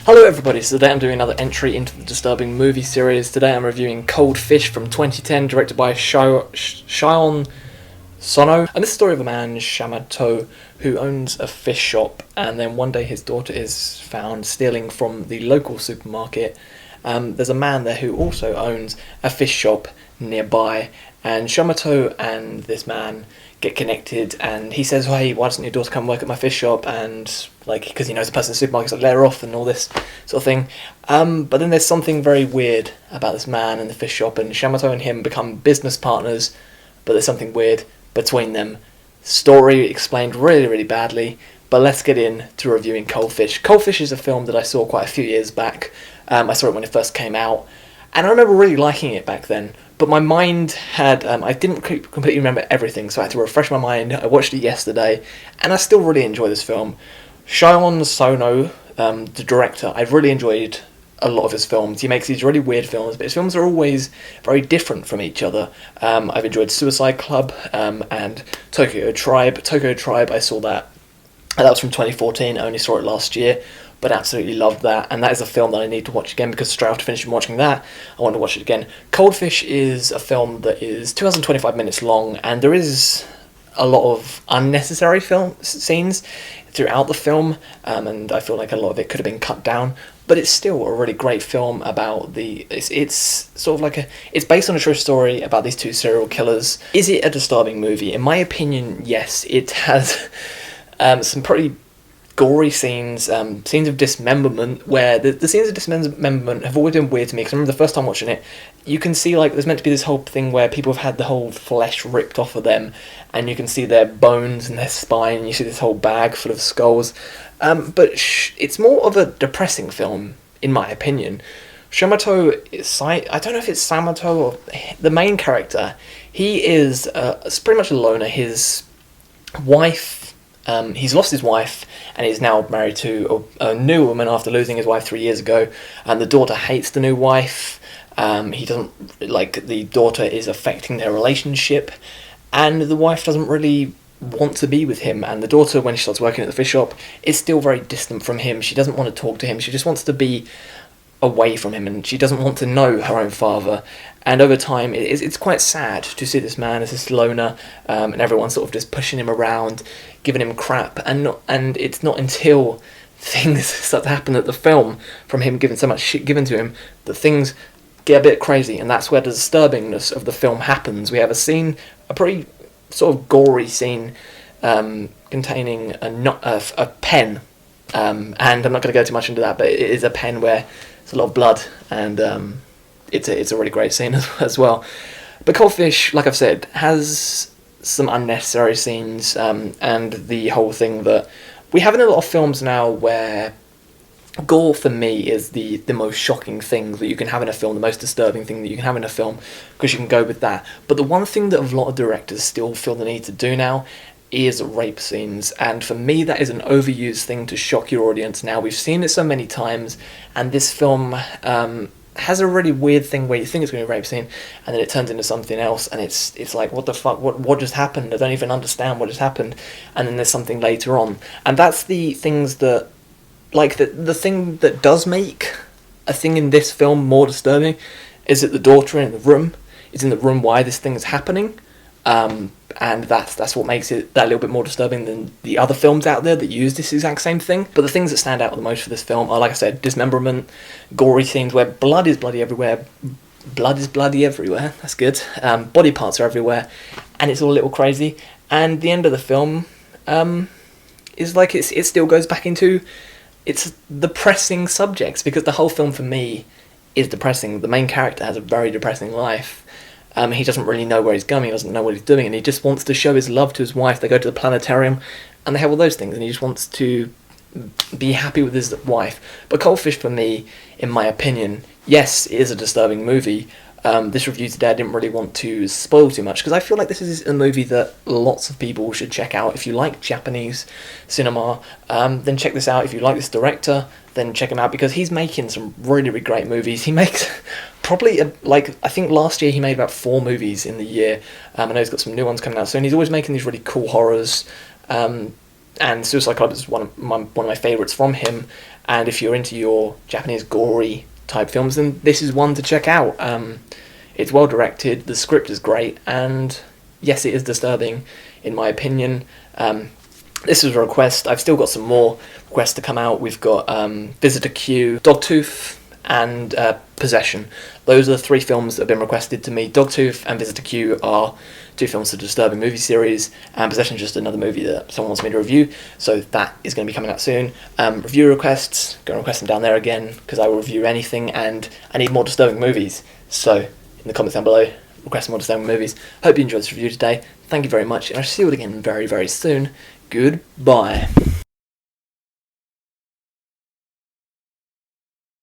Hello everybody, so today I'm doing another entry into the disturbing movie series. Today I'm reviewing Cold Fish from 2010, directed by Syamoto. And this is the story of a man, Syamoto, who owns a fish shop, and then one day his daughter is found stealing from the local supermarket. There's a man there who also owns a fish shop nearby, and Syamoto and this man get connected, and he says, "Hey, why doesn't your daughter come work at my fish shop?" And because he knows the person in the supermarket, so let her off and all this sort of thing. But then there's something very weird about this man and the fish shop, and Syamoto and him become business partners, but there's something weird between them. Story explained really, really badly, but let's get into reviewing Cold Fish. Cold Fish is a film that I saw quite a few years back. I saw it when it first came out, and I remember really liking it back then. But my mind had, I didn't completely remember everything, so I had to refresh my mind. I watched it yesterday, and I still really enjoy this film. Syamoto, the director, I've really enjoyed a lot of his films. He makes these really weird films, but his films are always very different from each other. I've enjoyed Suicide Club and Tokyo Tribe. Tokyo Tribe, I saw that. That was from 2014, I only saw it last year. But absolutely loved that, and that is a film that I need to watch again, because straight after finishing watching that, I want to watch it again. Cold Fish is a film that is 225 minutes long, and there is a lot of unnecessary film scenes throughout the film, and I feel like a lot of it could have been cut down. But it's still a really great film about it's sort of like it's based on a true story about these two serial killers. Is it a disturbing movie? In my opinion, yes. It has some pretty gory scenes, scenes of dismemberment, where the scenes of dismemberment have always been weird to me, because I remember the first time watching it, you can see there's meant to be this whole thing where people have had the whole flesh ripped off of them, and you can see their bones and their spine, and you see this whole bag full of skulls, but it's more of a depressing film, in my opinion. Syamoto, I don't know if it's Syamoto or the main character, he is pretty much a loner. His wife, he's lost his wife, and he's now married to a new woman after losing his wife 3 years ago, and the daughter hates the new wife. He doesn't, the daughter is affecting their relationship, and the wife doesn't really want to be with him, and the daughter, when she starts working at the fish shop, is still very distant from him. She doesn't want to talk to him, she just wants to be away from him, and she doesn't want to know her own father. And over time, it's quite sad to see this man as this loner, and everyone sort of just pushing him around, giving him crap, and it's not until things start to happen at the film, from him getting so much shit given to him, that things get a bit crazy, and that's where the disturbingness of the film happens. We have a pretty sort of gory scene, containing a pen, and I'm not going to go too much into that, but it is a pen where there's a lot of blood, and it's a really great scene as well. But Cold Fish, like I've said, has some unnecessary scenes, and the whole thing that we have in a lot of films now, where gore for me is the most shocking thing that you can have in a film, the most disturbing thing that you can have in a film, because you can go with that. But the one thing that a lot of directors still feel the need to do now is rape scenes, and for me that is an overused thing to shock your audience now. We've seen it so many times, and this film has a really weird thing where you think it's going to be a rape scene, and then it turns into something else, and it's like, what the fuck, what just happened? I don't even understand what just happened. And then there's something later on, and that's the things that, the thing that does make a thing in this film more disturbing, is that the daughter is in the room while this thing is happening, and that's what makes it that little bit more disturbing than the other films out there that use this exact same thing. But the things that stand out the most for this film are, like I said, dismemberment, gory scenes where blood is bloody everywhere. That's good. Body parts are everywhere, and it's all a little crazy. And the end of the film is it still goes back into its depressing subjects, because the whole film for me is depressing. The main character has a very depressing life. He doesn't really know where he's going, he doesn't know what he's doing, and he just wants to show his love to his wife. They go to the planetarium, and they have all those things, and he just wants to be happy with his wife. But Cold Fish, for me, in my opinion, yes, it is a disturbing movie. This review today, I didn't really want to spoil too much, because I feel like this is a movie that lots of people should check out. If you like Japanese cinema, then check this out. If you like this director, then check him out, because he's making some really, really great movies. He makes probably, I think last year he made about 4 movies in the year. I know he's got some new ones coming out soon. He's always making these really cool horrors. and Suicide Club is one of my favourites from him. And if you're into your Japanese gory type films, then this is one to check out. It's well directed, the script is great, and yes, it is disturbing, in my opinion. This was a request. I've still got some more requests to come out. We've got Visitor Q, Dogtooth, and Possession. Those are the 3 films that have been requested to me. Dogtooth and Visitor Q are 2 films for the Disturbing movie series, and Possession is just another movie that someone wants me to review, so that is going to be coming out soon. Review requests, go and request them down there again, because I will review anything, and I need more disturbing movies, so in the comments down below, request more disturbing movies. Hope you enjoyed this review today. Thank you very much, and I shall see you all again very, very soon. Goodbye.